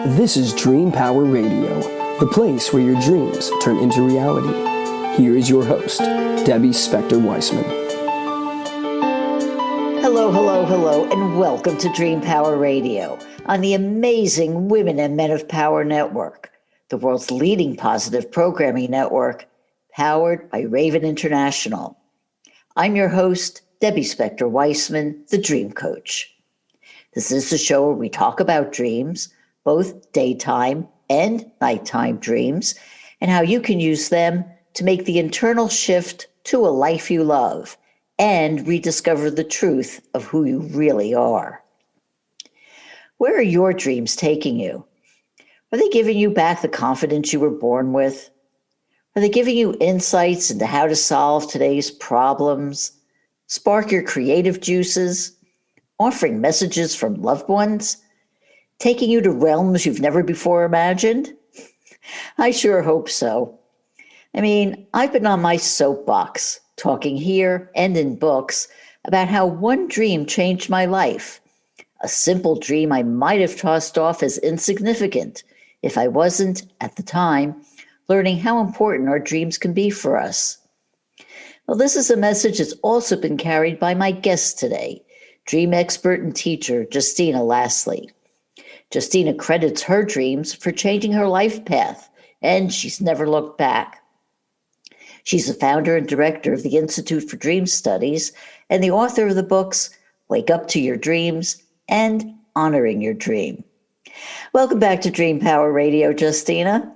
This is Dream Power Radio, the place where your dreams turn into reality. Here is your host, Debbie Spector-Weissman. Hello, hello, hello, and welcome to Dream Power Radio on the amazing Women and Men of Power Network, the world's leading positive programming network, powered by Raven International. I'm your host, Debbie Spector-Weissman, the Dream Coach. This is the show where we talk about dreams, both daytime and nighttime dreams, and how you can use them to make the internal shift to a life you love and rediscover the truth of who you really are. Where are your dreams taking you? Are they giving you back the confidence you were born with? Are they giving you insights into how to solve today's problems, spark your creative juices, offering messages from loved ones, taking you to realms you've never before imagined? I sure hope so. I mean, I've been on my soapbox, talking here and in books about how one dream changed my life. A simple dream I might have tossed off as insignificant if I wasn't, at the time, learning how important our dreams can be for us. Well, this is a message that's also been carried by my guest today, dream expert and teacher, Justina Lasley. Justina credits her dreams for changing her life path, and she's never looked back. She's the founder and director of the Institute for Dream Studies and the author of the books Wake Up to Your Dreams and Honoring Your Dream. Welcome back to Dream Power Radio, Justina.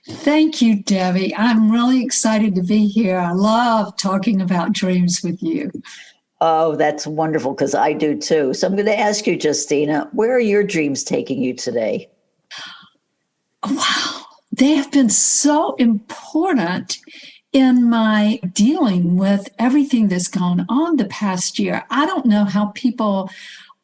Thank you, Debbie. I'm really excited to be here. I love talking about dreams with you. Oh, that's wonderful, because I do too. So I'm going to ask you, Justina, where are your dreams taking you today? Wow, they have been so important in my dealing with everything that's gone on the past year. I don't know how people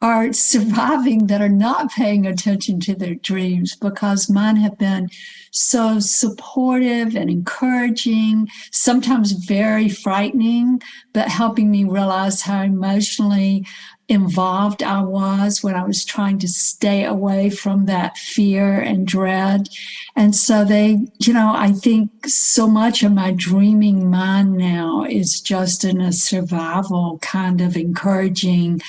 are surviving that are not paying attention to their dreams, because mine have been so supportive and encouraging, sometimes very frightening, but helping me realize how emotionally involved I was when I was trying to stay away from that fear and dread. And so I think so much of my dreaming mind now is just in a survival kind of encouraging.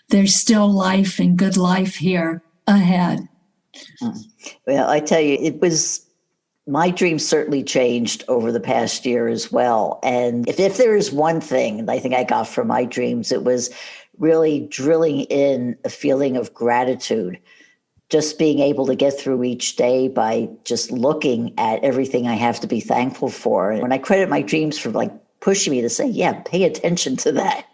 There's still life and good life here ahead. Well, I tell you, my dreams certainly changed over the past year as well. And if there is one thing I think I got from my dreams, it was really drilling in a feeling of gratitude, just being able to get through each day by just looking at everything I have to be thankful for. And I credit my dreams for pushing me to say, yeah, pay attention to that.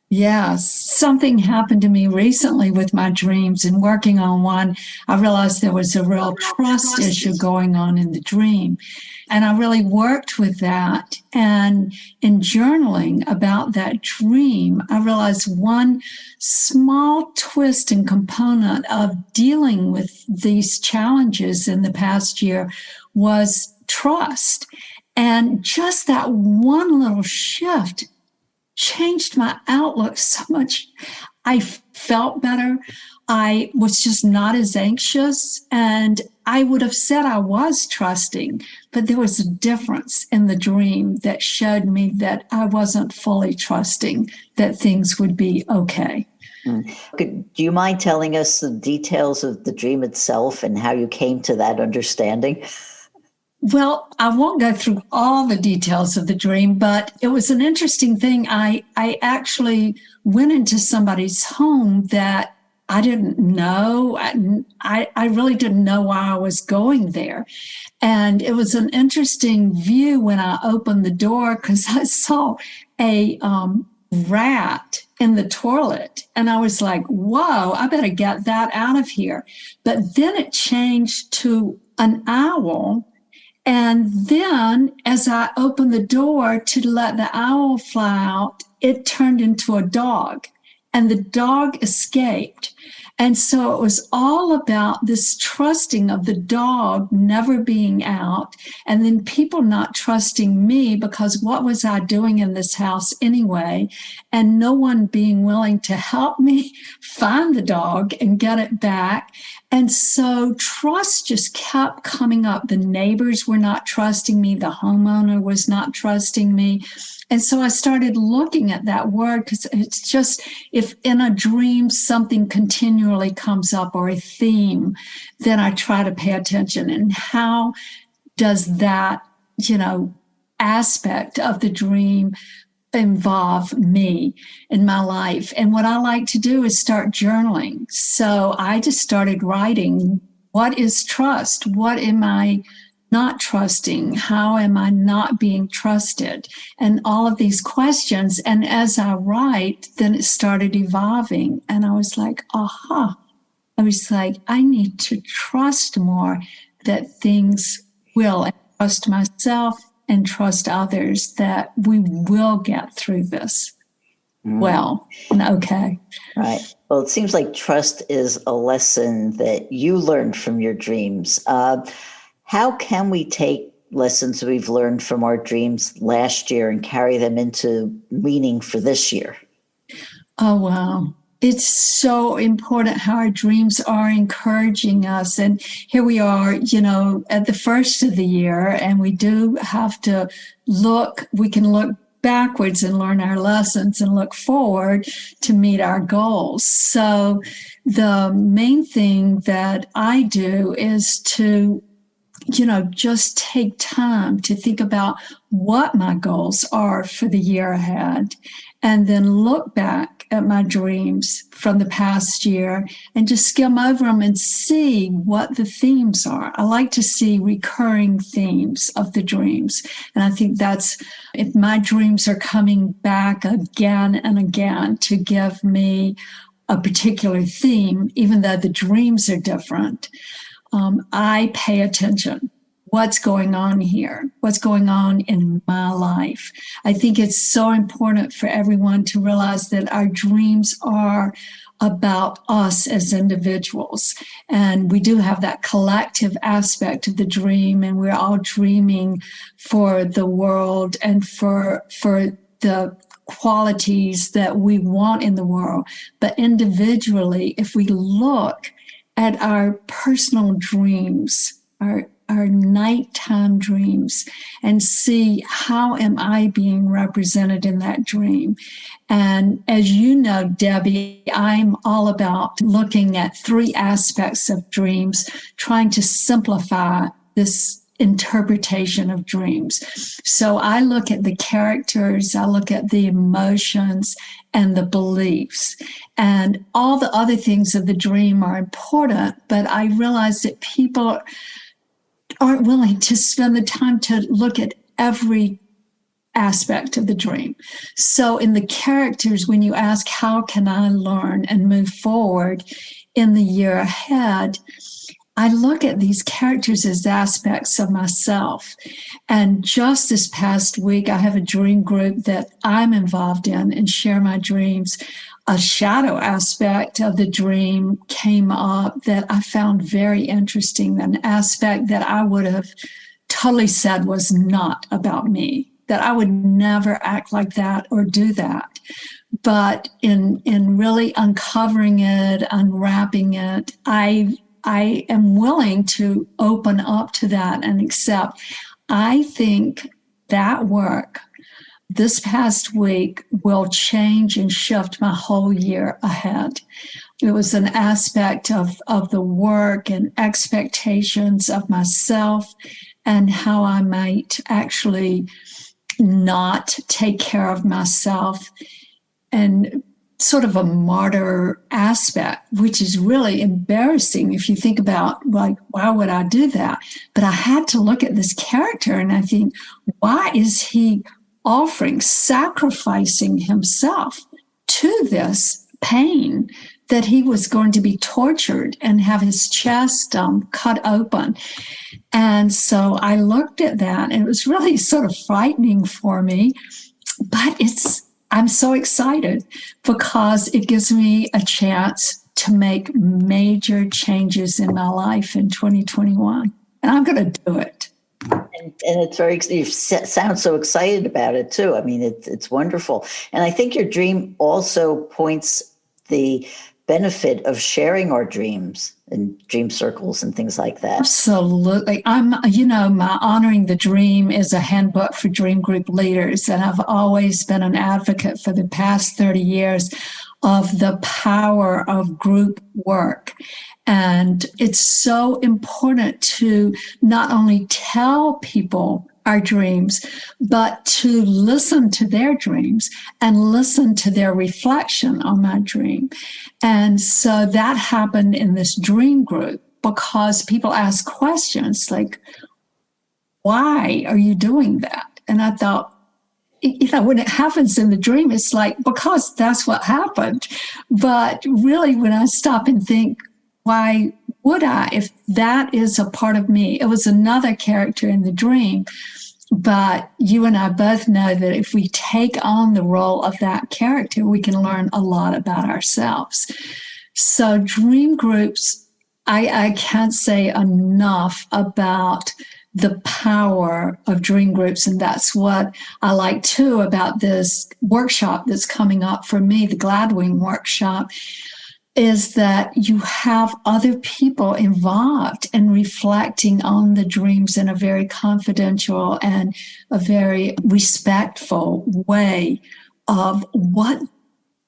Yes, something happened to me recently with my dreams, and working on one, I realized there was a real trust issue going on in the dream. And I really worked with that. And in journaling about that dream, I realized one small twist and component of dealing with these challenges in the past year was trust. And just that one little shift changed my outlook so much. I felt better. I was just not as anxious. And I would have said I was trusting, but there was a difference in the dream that showed me that I wasn't fully trusting that things would be okay. Do you mind telling us the details of the dream itself and how you came to that understanding? Well, I won't go through all the details of the dream, but it was an interesting thing. I actually went into somebody's home that I didn't know. I really didn't know why I was going there. And it was an interesting view when I opened the door, because I saw a rat in the toilet. And I was like, whoa, I better get that out of here. But then it changed to an owl. And then as I opened the door to let the owl fly out, it turned into a dog, and the dog escaped. And so it was all about this trusting of the dog never being out, and then people not trusting me because what was I doing in this house anyway? And no one being willing to help me find the dog and get it back. And so trust just kept coming up. The neighbors were not trusting me. The homeowner was not trusting me. And so I started looking at that word because it's just, if in a dream something continually comes up or a theme, then I try to pay attention. And how does that, aspect of the dream involve me in my life? And what I like to do is start journaling. So I just started writing, what is trust? What am I not trusting? How am I not being trusted? And all of these questions. And as I write, then it started evolving. And I was like, aha. I was like, I need to trust more that things will, and trust myself and trust others that we will get through this well and okay. Right. Well, it seems like trust is a lesson that you learned from your dreams. How can we take lessons we've learned from our dreams last year and carry them into meaning for this year? Oh, wow. It's so important how our dreams are encouraging us. And here we are, at the first of the year, and we do have to we can look backwards and learn our lessons and look forward to meet our goals. So the main thing that I do is to just take time to think about what my goals are for the year ahead, and then look back at my dreams from the past year and just skim over them and see what the themes are. I like to see recurring themes of the dreams. And I think that's, if my dreams are coming back again and again to give me a particular theme, even though the dreams are different, I pay attention. What's going on here? What's going on in my life? I think it's so important for everyone to realize that our dreams are about us as individuals. And we do have that collective aspect of the dream, and we're all dreaming for the world and for the qualities that we want in the world. But individually, if we look at our personal dreams, our nighttime dreams, and see how am I being represented in that dream. And as you know, Debbie, I'm all about looking at 3 aspects of dreams, trying to simplify this interpretation of dreams. So I look at the characters, I look at the emotions and the beliefs, and all the other things of the dream are important, but I realize that people aren't willing to spend the time to look at every aspect of the dream. So in the characters, when you ask, how can I learn and move forward in the year ahead, I look at these characters as aspects of myself. And just this past week, I have a dream group that I'm involved in and share my dreams. A shadow aspect of the dream came up that I found very interesting, an aspect that I would have totally said was not about me, that I would never act like that or do that. But in really uncovering it, unwrapping it, I am willing to open up to that and accept. I think that work this past week will change and shift my whole year ahead. It was an aspect of the work and expectations of myself and how I might actually not take care of myself, and sort of a martyr aspect, which is really embarrassing if you think about, like, why would I do that? But I had to look at this character and I think, why is he sacrificing himself to this pain, that he was going to be tortured and have his chest cut open? And so I looked at that, and it was really sort of frightening for me, but I'm so excited because it gives me a chance to make major changes in my life in 2021. And I'm going to do it. And it's very, you sound so excited about it too. I mean, it's wonderful. And I think your dream also points the benefit of sharing our dreams in dream circles and things like that. Absolutely. My Honoring the Dream is a handbook for dream group leaders. And I've always been an advocate for the past 30 years of the power of group work. And it's so important to not only tell people our dreams, but to listen to their dreams and listen to their reflection on my dream. And so that happened in this dream group because people ask questions like, why are you doing that? And I thought, when it happens in the dream, it's like, because that's what happened. But really, when I stop and think, why would I, if that is a part of me? It was another character in the dream. But you and I both know that if we take on the role of that character, we can learn a lot about ourselves. So dream groups, I can't say enough about the power of dream groups. And that's what I like too about this workshop that's coming up for me, the Gladwing workshop, is that you have other people involved in reflecting on the dreams in a very confidential and a very respectful way of what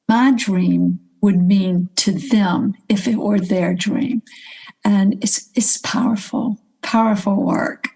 my dream would mean to them if it were their dream. And it's powerful work.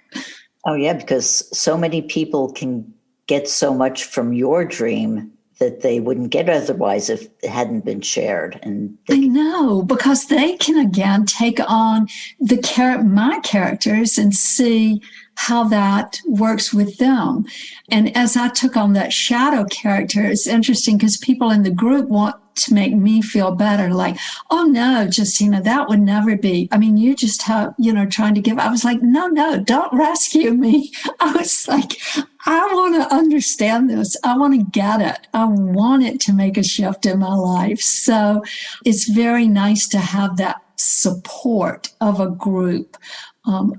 Oh, yeah, because so many people can get so much from your dream that they wouldn't get otherwise if it hadn't been shared. And I know, because they can again take on my characters and see how that works with them. And as I took on that shadow character, it's interesting because people in the group want to make me feel better. Like, oh no, Justina, that would never be. I mean, you just have, trying to give. I was like, no, don't rescue me. I was like, I want to understand this. I want to get it. I want it to make a shift in my life. So it's very nice to have that support of a group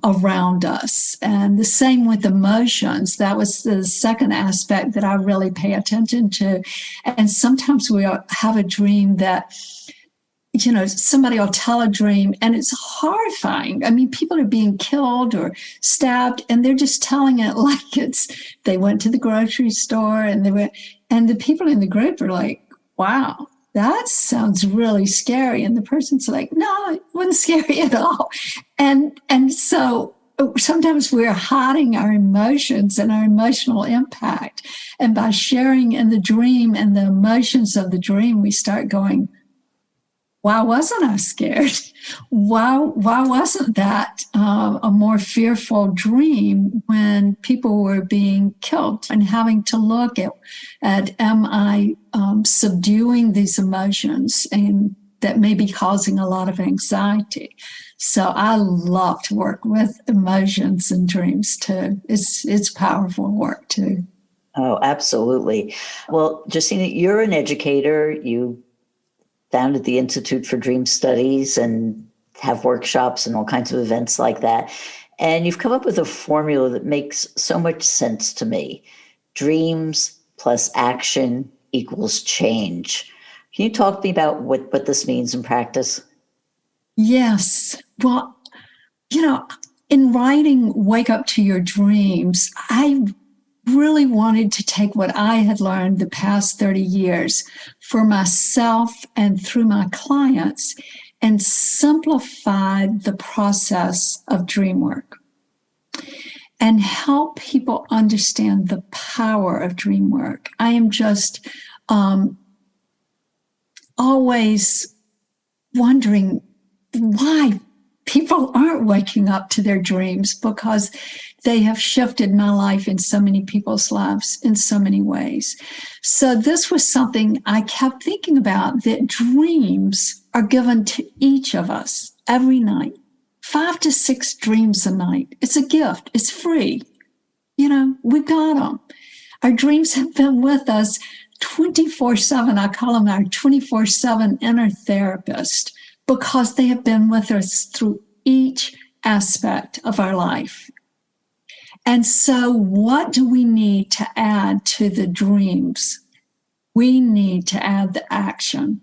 around us. And the same with emotions. That was the second aspect that I really pay attention to. And sometimes we have a dream that, somebody will tell a dream and it's horrifying. I mean, people are being killed or stabbed and they're just telling it like they went to the grocery store and the people in the group are like, wow, that sounds really scary. And the person's like, no, it wasn't scary at all. And so sometimes we're hiding our emotions and our emotional impact. And by sharing in the dream and the emotions of the dream, we start going, why wasn't I scared? Why wasn't that a more fearful dream when people were being killed? And having to look at am I subduing these emotions and that may be causing a lot of anxiety? So I love to work with emotions and dreams too. It's powerful work too. Oh, absolutely. Well, Justina, you're an educator. You founded the Institute for Dream Studies and have workshops and all kinds of events like that. And you've come up with a formula that makes so much sense to me. Dreams plus action equals change. Can you talk to me about what this means in practice? Yes. Well, in writing Wake Up to Your Dreams, I really wanted to take what I had learned the past 30 years for myself and through my clients and simplify the process of dream work and help people understand the power of dream work. I am just always wondering why people aren't waking up to their dreams, because they have shifted my life in so many people's lives in so many ways. So this was something I kept thinking about, that dreams are given to each of us every night. 5 to 6 dreams a night. It's a gift. It's free. We got them. Our dreams have been with us 24/7. I call them our 24/7 inner therapist because they have been with us through each aspect of our life. And so what do we need to add to the dreams? We need to add the action.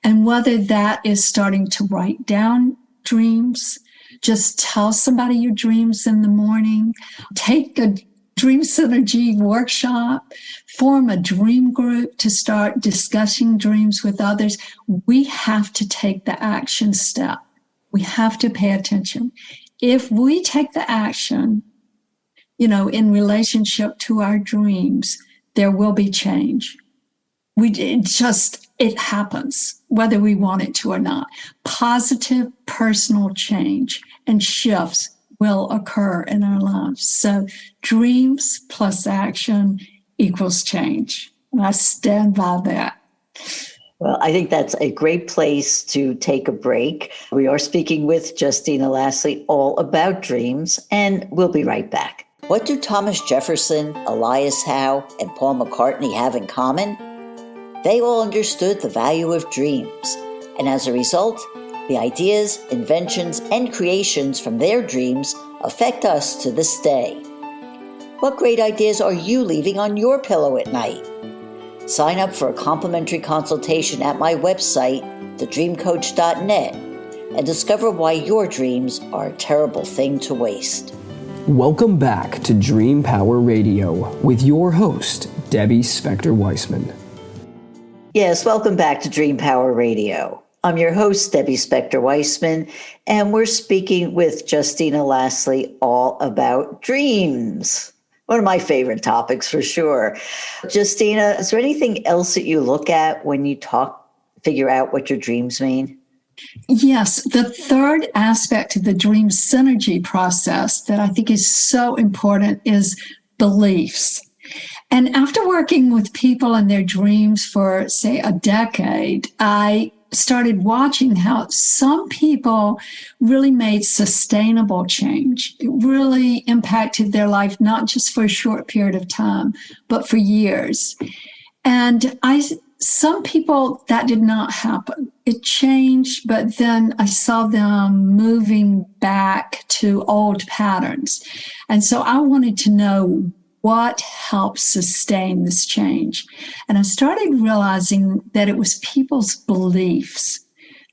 And whether that is starting to write down dreams, just tell somebody your dreams in the morning, take a Dream Synergy workshop, form a dream group to start discussing dreams with others. We have to take the action step. We have to pay attention. If we take the action, in relationship to our dreams, there will be change. It happens, whether we want it to or not. Positive personal change and shifts will occur in our lives. So dreams plus action equals change. And I stand by that. Well, I think that's a great place to take a break. We are speaking with Justina Lasley all about dreams, and we'll be right back. What do Thomas Jefferson, Elias Howe, and Paul McCartney have in common? They all understood the value of dreams, and as a result, the ideas, inventions, and creations from their dreams affect us to this day. What great ideas are you leaving on your pillow at night? Sign up for a complimentary consultation at my website, thedreamcoach.net, and discover why your dreams are a terrible thing to waste. Welcome back to Dream Power Radio with your host, Debbie Spector-Weissman. Yes, welcome back to Dream Power Radio. I'm your host, Debbie Spector-Weissman, and we're speaking with Justina Lasley all about dreams. One of my favorite topics for sure. Justina, is there anything else that you look at when you figure out what your dreams mean? Yes, the third aspect of the dream synergy process that I think is so important is beliefs. And after working with people and their dreams for, say, a decade, I started watching how some people really made sustainable change. It really impacted their life, not just for a short period of time, but for years. And some people, that did not happen. It changed, but then I saw them moving back to old patterns. And so I wanted to know what helps sustain this change. And I started realizing that it was people's beliefs,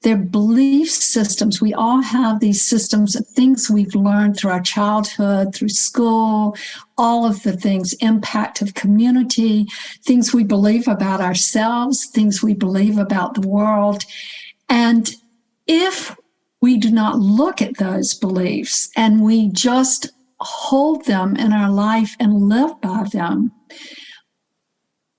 their belief systems. We all have these systems of things we've learned through our childhood, through school, all of the things, impact of community, things we believe about ourselves, things we believe about the world. And if we do not look at those beliefs and we just hold them in our life and live by them,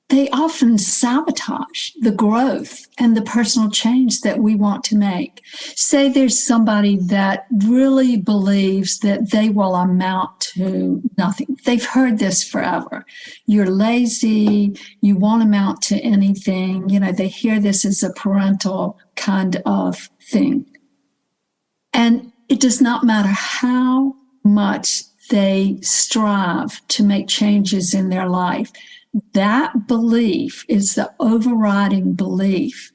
they often sabotage the growth and the personal change that we want to make. Say there's somebody that really believes that they will amount to nothing. They've heard this forever. You're lazy, you won't amount to anything. They hear this as a parental kind of thing. And it does not matter how much they strive to make changes in their life. That belief is the overriding belief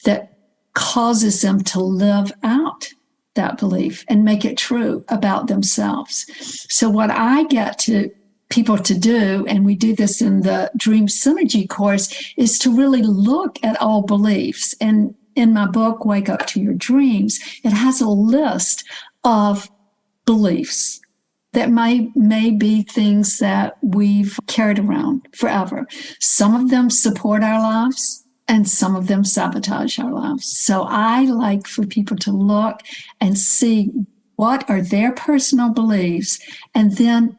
that causes them to live out that belief and make it true about themselves. So what I get to people to do, and we do this in the Dream Synergy course, is to really look at all beliefs. And in my book, Wake Up to Your Dreams, it has a list of beliefs that may be things that we've carried around forever. Some of them support our lives, and some of them sabotage our lives. So I like for people to look and see what are their personal beliefs, and then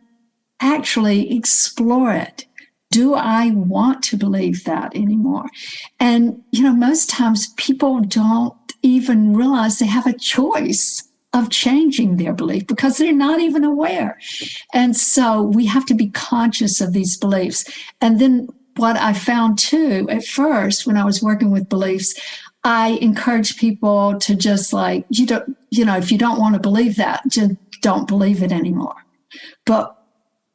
actually explore it. Do I want to believe that anymore? And, most times people don't even realize they have a choice of changing their belief because they're not even aware. And so we have to be conscious of these beliefs. And then what I found too, at first, when I was working with beliefs, I encourage people to just if you don't want to believe that, just don't believe it anymore. But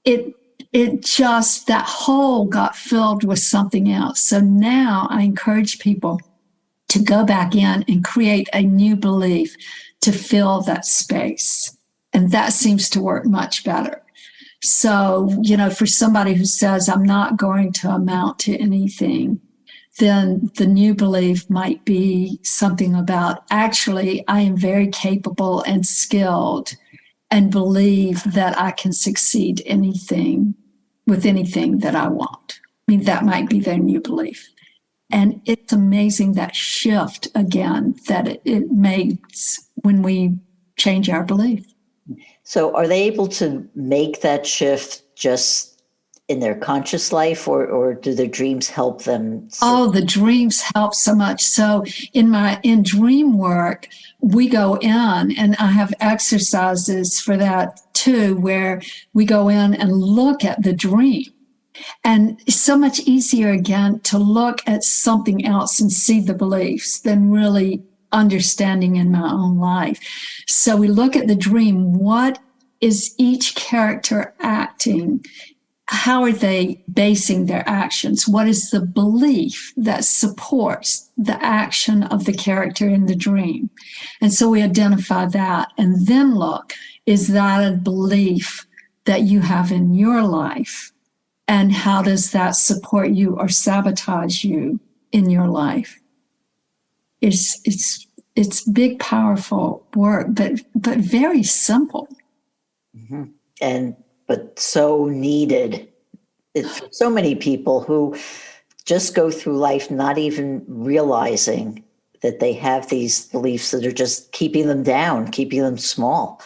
it it just, that hole got filled with something else. So now I encourage people to go back in and create a new belief to fill that space. And that seems to work much better. So, for somebody who says, I'm not going to amount to anything, then the new belief might be something about, actually, I am very capable and skilled and believe that I can succeed with anything that I want. I mean, that might be their new belief. And it's amazing that shift again that it makes when we change our belief. So are they able to make that shift just in their conscious life, or do their dreams help them? Oh, the dreams help so much. So in dream work, we go in, and I have exercises for that too, where we go in and look at the dream. And it's so much easier again to look at something else and see the beliefs than really understanding in my own life. So we look at the dream. What is each character acting? How are they basing their actions? What is the belief that supports the action of the character in the dream? And so we identify that and then look, is that a belief that you have in your life? And how does that support you or sabotage you in your life? It's big, powerful work, but very simple. Mm-hmm. But so needed. It's for so many people who just go through life not even realizing that they have these beliefs that are just keeping them down, keeping them small.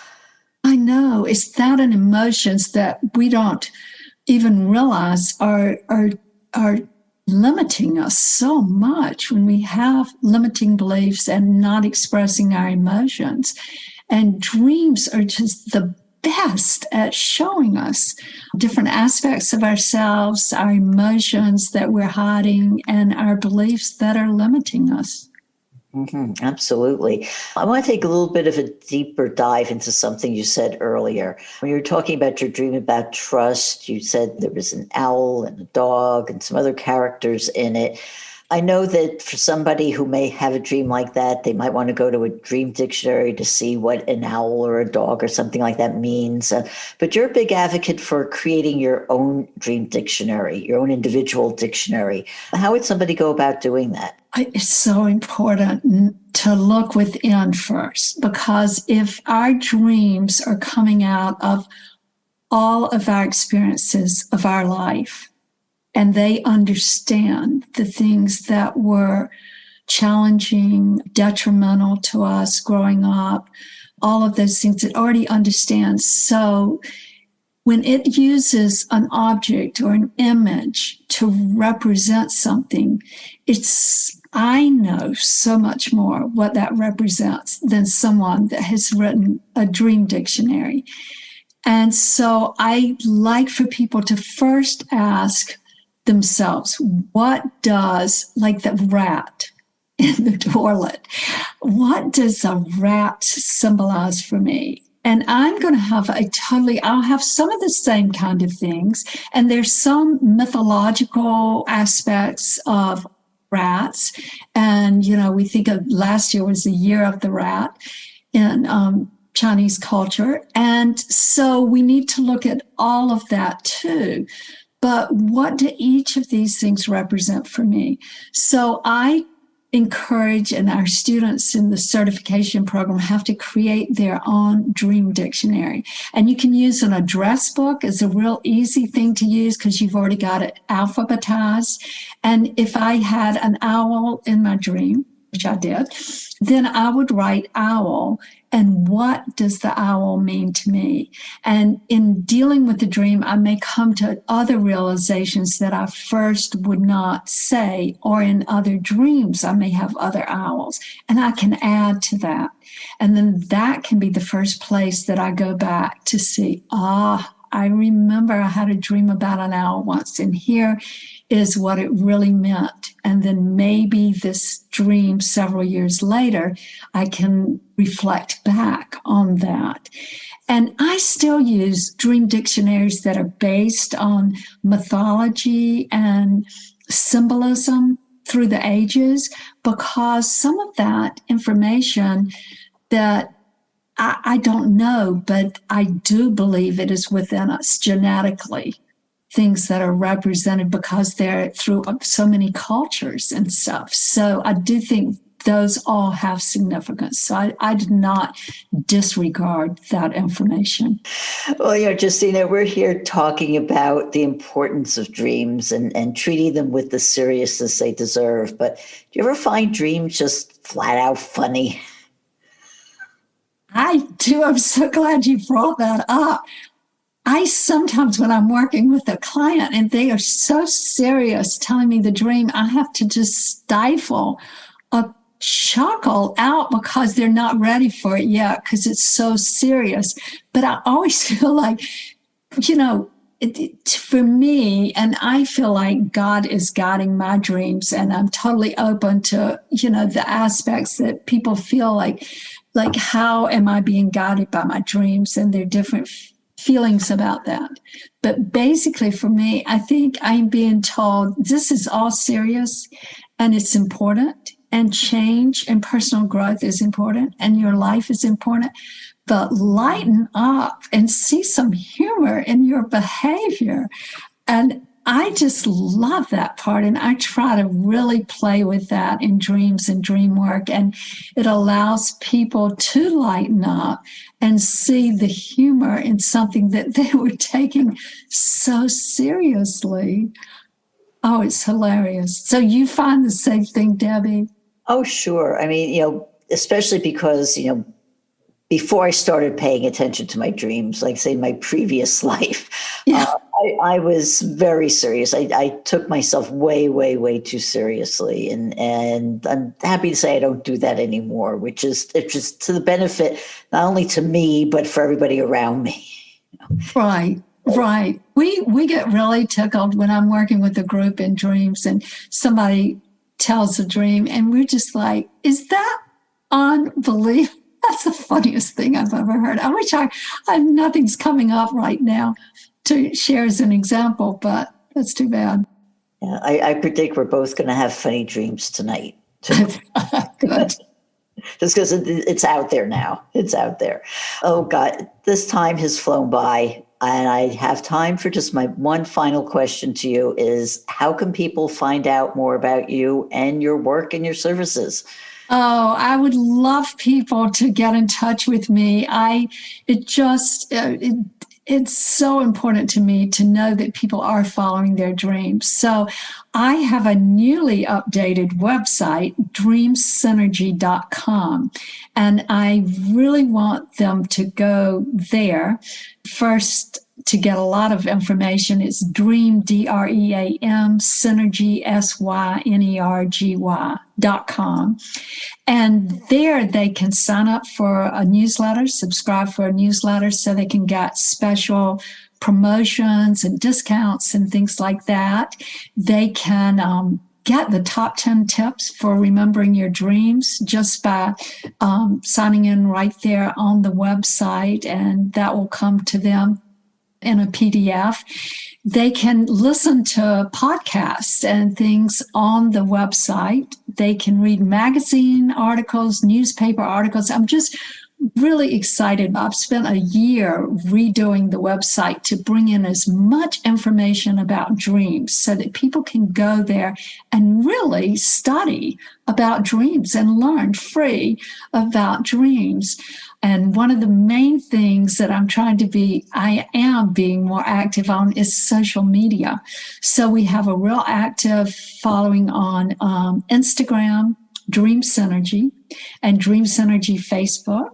I know. It's that and emotions that we don't even realize are limiting us so much when we have limiting beliefs and not expressing our emotions. And dreams are just the best at showing us different aspects of ourselves, our emotions that we're hiding, and our beliefs that are limiting us. Mm-hmm, absolutely. I want to take a little bit of a deeper dive into something you said earlier. When you were talking about your dream about trust, you said there was an owl and a dog and some other characters in it. I know that for somebody who may have a dream like that, they might want to go to a dream dictionary to see what an owl or a dog or something like that means. But you're a big advocate for creating your own dream dictionary, your own individual dictionary. How would somebody go about doing that? It's so important to look within first, because if our dreams are coming out of all of our experiences of our life, and they understand the things that were challenging, detrimental to us growing up, all of those things it already understands. So when it uses an object or an image to represent something, I know so much more what that represents than someone that has written a dream dictionary. And so I like for people to first ask themselves, what does, like the rat in the toilet, what does a rat symbolize for me? And I'm going to have I'll have some of the same kind of things. And there's some mythological aspects of rats. And, we think of last year was the year of the rat in Chinese culture. And so we need to look at all of that too. But what do each of these things represent for me? So I encourage, and our students in the certification program have to create their own dream dictionary. And you can use an address book as a real easy thing to use because you've already got it alphabetized. And if I had an owl in my dream, which I did, then I would write owl. And what does the owl mean to me? And in dealing with the dream, I may come to other realizations that I first would not say, or in other dreams, I may have other owls, and I can add to that. And then that can be the first place that I go back to see, I remember I had a dream about an owl once, and here is what it really meant. And then maybe this dream several years later, I can reflect back on that. And I still use dream dictionaries that are based on mythology and symbolism through the ages, because some of that information that I don't know, but I do believe it is within us genetically, things that are represented because they're through so many cultures and stuff. So I do think those all have significance. So I did not disregard that information. Well, Justina, we're here talking about the importance of dreams and treating them with the seriousness they deserve. But do you ever find dreams just flat out funny? I do. I'm so glad you brought that up. I sometimes, when I'm working with a client and they are so serious telling me the dream, I have to just stifle a chuckle out because they're not ready for it yet because it's so serious. But I always feel like, for me, and I feel like God is guiding my dreams, and I'm totally open to, the aspects that people feel like how am I being guided by my dreams, and there are different feelings about that. But basically for me, I think I'm being told this is all serious and it's important, and change and personal growth is important, and your life is important. But lighten up and see some humor in your behavior. And I just love that part. And I try to really play with that in dreams and dream work. And it allows people to lighten up and see the humor in something that they were taking so seriously. Oh, it's hilarious. So you find the same thing, Debbie? Oh, sure. I mean, especially because, before I started paying attention to my dreams, like say my previous life, Yeah. I was very serious. I took myself way, way, way too seriously. And I'm happy to say I don't do that anymore, which is it's just to the benefit, not only to me, but for everybody around me. Right. Right. We get really tickled when I'm working with a group in dreams and somebody tells a dream and we're just like, is that unbelievable? That's the funniest thing I've ever heard. I wish nothing's coming up right now to share as an example, but that's too bad. Yeah, I predict we're both going to have funny dreams tonight. Good. Just because it's out there now. It's out there. Oh, God, this time has flown by. And I have time for just my one final question to you is, how can people find out more about you and your work and your services? Oh, I would love people to get in touch with me. It's so important to me to know that people are following their dreams. So I have a newly updated website, dreamsynergy.com, and I really want them to go there first to get a lot of information. It's dream, DREAM, synergy, SYNERGY.com. And there they can sign up for a newsletter, subscribe for a newsletter so they can get special promotions and discounts and things like that. They can get the top 10 tips for remembering your dreams just by signing in right there on the website, and that will come to them in a PDF. They can listen to podcasts and things on the website. They can read magazine articles, newspaper articles. I'm just really excited. I've spent a year redoing the website to bring in as much information about dreams so that people can go there and really study about dreams and learn free about dreams. And one of the main things that I am being more active on is social media. So we have a real active following on Instagram, Dream Synergy, and Dream Synergy Facebook,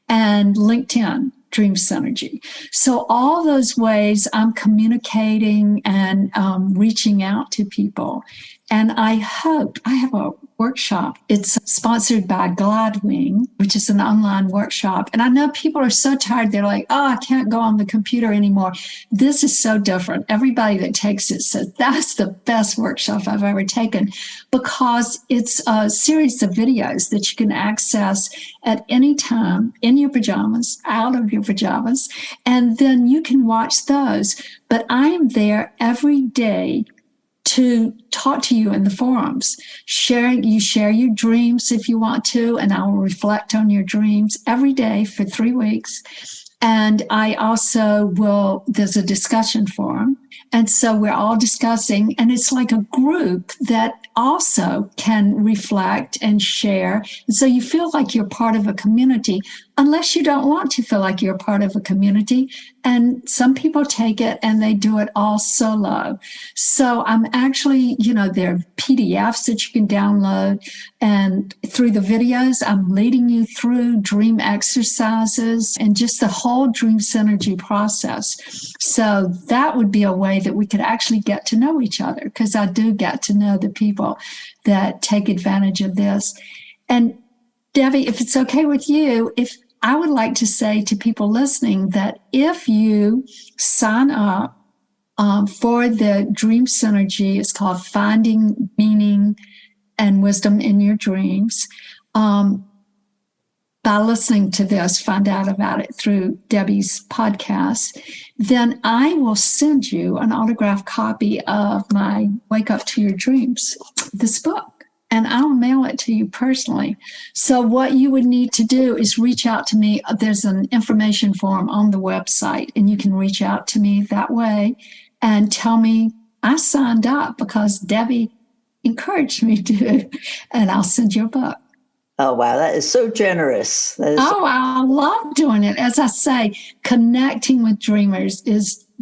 and LinkedIn, Dream Synergy. So all those ways I'm communicating and reaching out to people. And I have a workshop. It's sponsored by Gladwing, which is an online workshop. And I know people are so tired. They're like, oh, I can't go on the computer anymore. This is so different. Everybody that takes it says that's the best workshop I've ever taken, because it's a series of videos that you can access at any time in your pajamas, out of your pajamas, and then you can watch those. But I am there every day to talk to you in the forums. You share your dreams if you want to, and I will reflect on your dreams every day for 3 weeks. And I also there's a discussion forum. And so we're all discussing, and it's like a group that also can reflect and share. And so you feel like you're part of a community, unless you don't want to feel like you're part of a community. And some people take it and they do it all solo. So I'm actually, there are PDFs that you can download. And through the videos, I'm leading you through dream exercises and just the whole dream synergy process. So that would be a way that we could actually get to know each other, because I do get to know the people that take advantage of this. And Debbie, if it's okay with you, I would like to say to people listening that if you sign up for the Dream Synergy, it's called Finding Meaning and Wisdom in Your Dreams. By listening to this, find out about it through Debbie's podcast, then I will send you an autographed copy of my Wake Up to Your Dreams, this book. And I'll mail it to you personally. So what you would need to do is reach out to me. There's an information form on the website, and you can reach out to me that way and tell me I signed up because Debbie encouraged me to, and I'll send you a book. Oh, wow. That is so generous. I love doing it. As I say, connecting with dreamers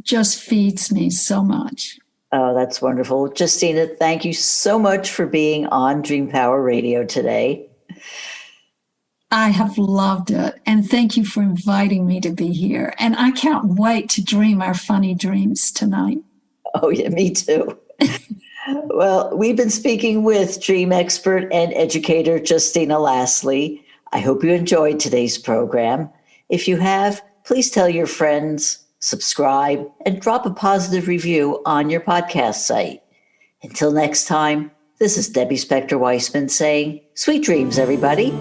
just feeds me so much. Oh, that's wonderful. Justina, thank you so much for being on Dream Power Radio today. I have loved it. And thank you for inviting me to be here. And I can't wait to dream our funny dreams tonight. Oh, yeah, me too. Well, we've been speaking with dream expert and educator Justina Lasley. I hope you enjoyed today's program. If you have, please tell your friends, subscribe, and drop a positive review on your podcast site. Until next time, this is Debbie Spector-Weissman saying, sweet dreams, everybody.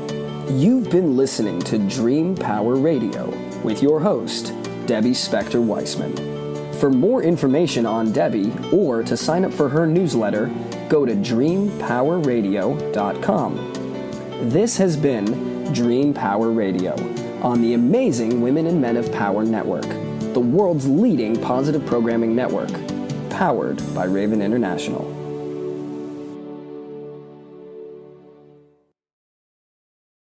You've been listening to Dream Power Radio with your host, Debbie Spector-Weissman. For more information on Debbie or to sign up for her newsletter, go to dreampowerradio.com. This has been Dream Power Radio on the amazing Women and Men of Power Network, the world's leading positive programming network, powered by Raven International.